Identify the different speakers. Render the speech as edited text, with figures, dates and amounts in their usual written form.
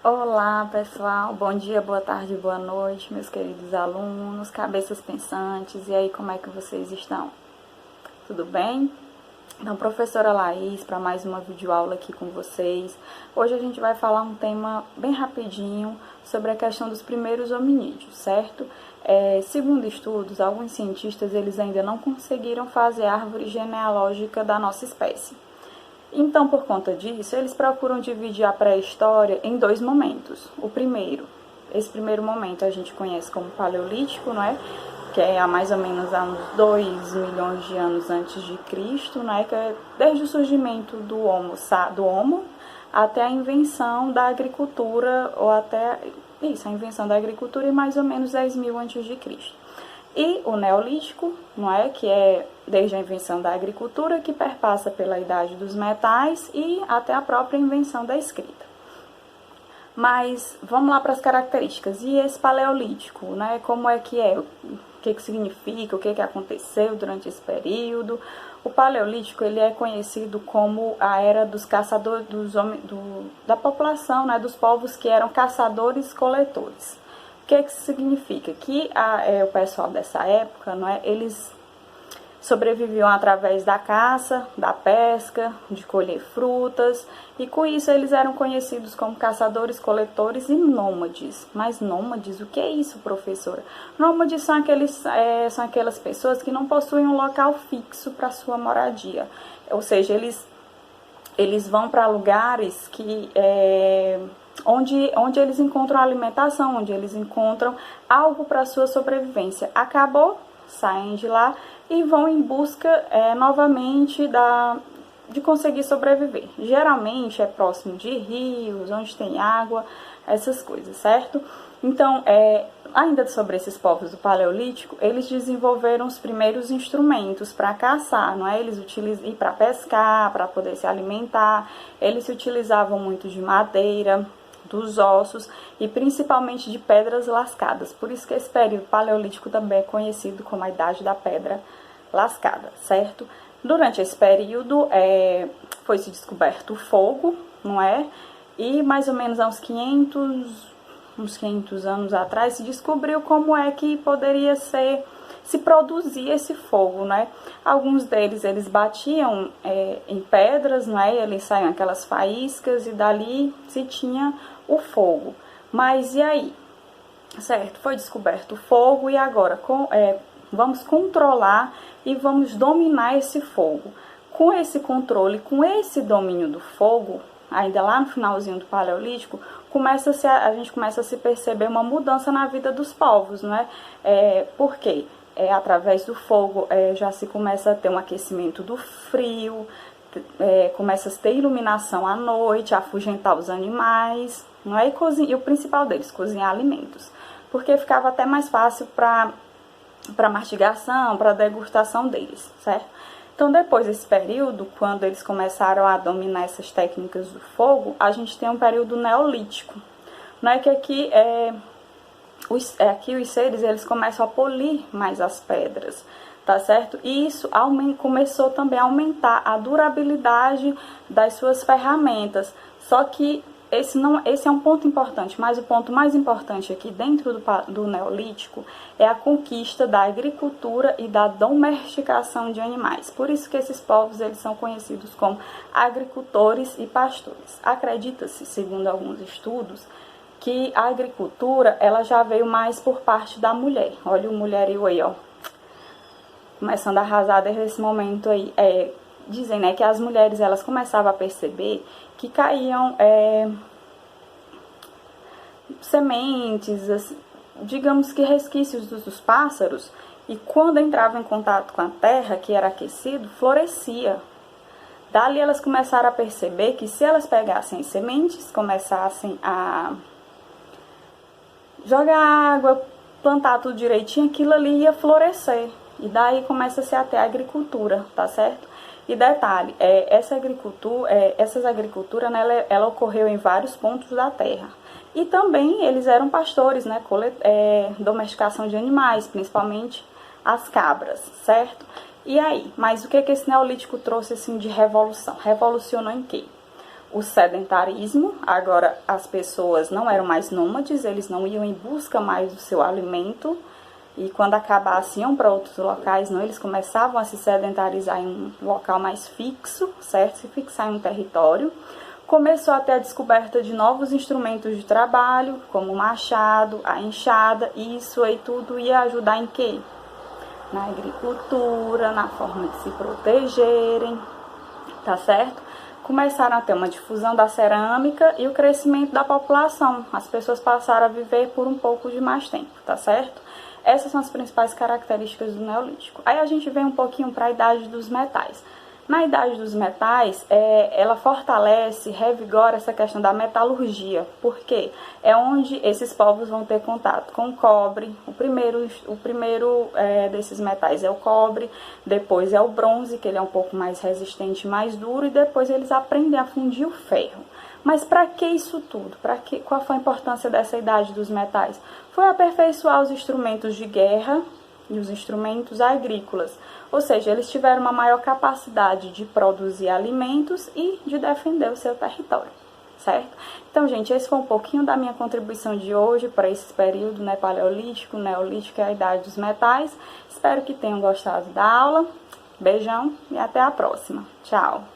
Speaker 1: Olá pessoal, bom dia, boa tarde, boa noite, meus queridos alunos, cabeças pensantes, e aí como é que vocês estão? Tudo bem? Então, professora Laís, para mais uma videoaula aqui com vocês. Hoje a gente vai falar um tema bem rapidinho sobre a questão dos primeiros hominídeos, certo? Segundo estudos, alguns cientistas eles ainda não conseguiram fazer a árvore genealógica da nossa espécie. Então, por conta disso, eles procuram dividir a pré-história em dois momentos. Esse primeiro momento a gente conhece como Paleolítico, não é? Que é há mais ou menos há uns 2 milhões de anos antes de Cristo, não é? Que é desde o surgimento do Homo até a invenção da agricultura, ou até a invenção da agricultura em mais ou menos 10 mil antes de Cristo. E o Neolítico, não é? Que é desde a invenção da agricultura, que perpassa pela idade dos metais e até a própria invenção da escrita. Mas vamos lá para as características. E esse Paleolítico, né? Como é? O que significa, o que aconteceu durante esse período? O Paleolítico ele é conhecido como a era dos caçadores, da população, né? Dos povos que eram caçadores-coletores. O que significa? Que o pessoal dessa época, não é, eles sobreviviam através da caça, da pesca, de colher frutas, e com isso eles eram conhecidos como caçadores, coletores e nômades. Mas nômades, o que é isso, professora? Nômades são aquelas pessoas que não possuem um local fixo para sua moradia, ou seja, eles vão para lugares que onde eles encontram alimentação, onde eles encontram algo para sua sobrevivência. Acabou, saem de lá e vão em busca novamente de conseguir sobreviver. Geralmente é próximo de rios, onde tem água, essas coisas, certo? Então, ainda sobre esses povos do Paleolítico, eles desenvolveram os primeiros instrumentos para caçar, não é? Eles utilizam para pescar, para poder se alimentar. Eles se utilizavam muito de madeira, dos ossos e principalmente de pedras lascadas. Por isso que esse período paleolítico também é conhecido como a Idade da Pedra Lascada, certo? Durante esse período foi-se descoberto o fogo, não é? E mais ou menos há uns 500 anos atrás se descobriu como é que poderia se produzir esse fogo, né? Alguns deles eles batiam em pedras, né? Eles saíam aquelas faíscas e dali se tinha o fogo. Mas e aí? Certo, foi descoberto o fogo e agora vamos controlar e vamos dominar esse fogo. Com esse controle, com esse domínio do fogo, ainda lá no finalzinho do Paleolítico, a gente começa a se perceber uma mudança na vida dos povos, não é? Por quê? Através do fogo já se começa a ter um aquecimento do frio, começa a ter iluminação à noite, a afugentar os animais, não é? E o principal deles, cozinhar alimentos, porque ficava até mais fácil para mastigação, para degustação deles, certo? Então, depois desse período, quando eles começaram a dominar essas técnicas do fogo, a gente tem um período neolítico, não é? Que aqui aqui os seres eles começam a polir mais as pedras, tá certo? E isso começou também a aumentar a durabilidade das suas ferramentas. Só que esse é um ponto importante, mas o ponto mais importante aqui dentro do Neolítico é a conquista da agricultura e da domesticação de animais. Por isso que esses povos eles são conhecidos como agricultores e pastores. Acredita-se, segundo alguns estudos, que a agricultura ela já veio mais por parte da mulher. Olha o mulherio aí, ó, começando a arrasar desde esse momento aí. Dizem, né, que as mulheres elas começavam a perceber que caíam sementes, assim, digamos que resquícios dos pássaros, e quando entravam em contato com a terra, que era aquecido, florescia. Dali elas começaram a perceber que se elas pegassem as sementes, começassem a jogar água, plantar tudo direitinho, aquilo ali ia florescer. E daí começa-se a ter a agricultura, tá certo? E detalhe, essas agriculturas, né, ela ocorreu em vários pontos da terra. E também eles eram pastores, né, domesticação de animais, principalmente as cabras, certo? E aí, mas o que esse Neolítico trouxe assim de revolução? Revolucionou em quê? o sedentarismo. Agora as pessoas não eram mais nômades, eles não iam em busca mais do seu alimento, e quando acabassem iam para outros locais, não, eles começavam a se sedentarizar em um local mais fixo, certo? Se fixar em um território. Começou a ter a descoberta de novos instrumentos de trabalho, como o machado, a enxada, e isso aí tudo ia ajudar em quê? Na agricultura, na forma de se protegerem, tá certo? Começaram a ter uma difusão da cerâmica e o crescimento da população. As pessoas passaram a viver por um pouco de mais tempo, tá certo? Essas são as principais características do Neolítico. Aí a gente vem um pouquinho para a Idade dos Metais. Na Idade dos Metais, ela fortalece, revigora essa questão da metalurgia, porque é onde esses povos vão ter contato com o cobre. O primeiro desses metais é o cobre, depois é o bronze, que ele é um pouco mais resistente, mais duro, e depois eles aprendem a fundir o ferro. Mas para que isso tudo? Qual foi a importância dessa Idade dos Metais? Foi aperfeiçoar os instrumentos de guerra e os instrumentos agrícolas. Ou seja, eles tiveram uma maior capacidade de produzir alimentos e de defender o seu território, certo? Então, gente, esse foi um pouquinho da minha contribuição de hoje para esse período, né, paleolítico, neolítico e a Idade dos Metais. Espero que tenham gostado da aula. Beijão e até a próxima. Tchau!